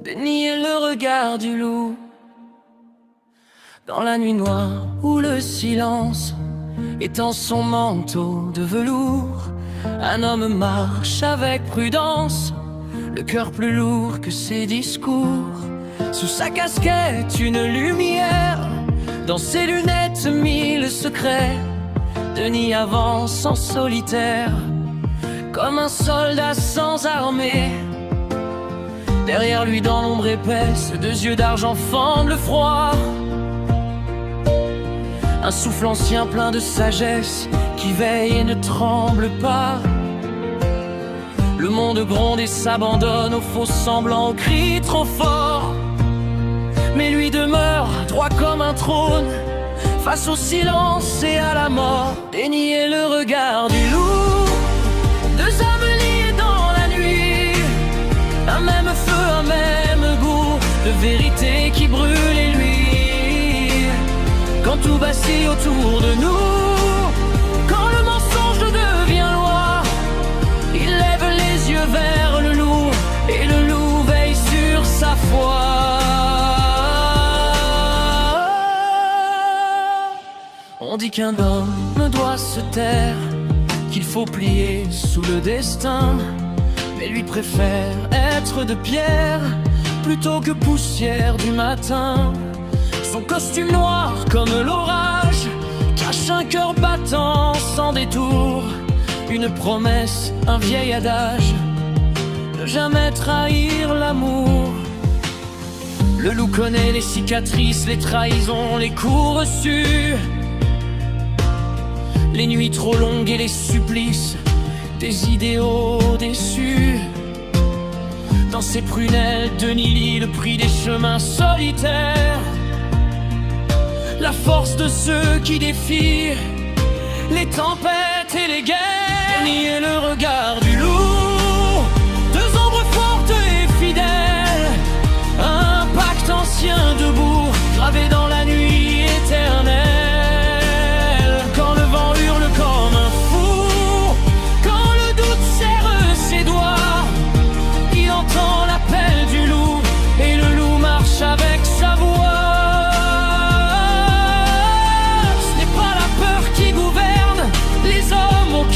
dénier le regard du loup. Dans la nuit noire où le silence étend son manteau de velours, un homme marche avec prudence, le cœur plus lourd que ses discours. Sous sa casquette une lumière, dans ses lunettes mille secrets. Denis avance en solitaire, comme un soldat sans armée. Derrière lui dans l'ombre épaisse, deux yeux d'argent fendent le froid. Un souffle ancien plein de sagesse, qui veille et ne tremble pas. Le monde gronde et s'abandonne aux faux semblants, aux cris trop forts. Mais lui demeure droit comme un trône, face au silence et à la mort. Dénier le regard du loup, deux âmes liées dans la nuit, un même feu, un même goût de vérité qui brûle et lui. Quand tout vacille autour de nous, quand le mensonge devient loi, il lève les yeux vers le loup, et le loup veille sur sa foi. On dit qu'un homme doit se taire, qu'il faut plier sous le destin, mais lui préfère être de pierre plutôt que poussière du matin. Son costume noir comme l'orage cache un cœur battant sans détour, une promesse, un vieil adage, ne jamais trahir l'amour. Le loup connaît les cicatrices, les trahisons, les coups reçus, les nuits trop longues et les supplices des idéaux déçus. Dans ses prunelles, Denis lit le prix des chemins solitaires, la force de ceux qui défient les tempêtes et les guerres. Nier le regard du loup, deux ombres fortes et fidèles, un pacte ancien debout, gravé dans la nuit éternelle. Quand le vent hurle comme un fou, quand le doute serre ses doigts, il entend l'appel du loup, et le loup marche avec sa voix.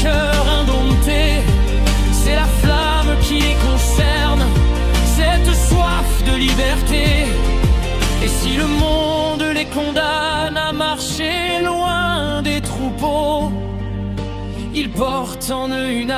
Cœur indompté, c'est la flamme qui les concerne, cette soif de liberté. Et si le monde les condamne à marcher loin des troupeaux, ils portent en eux une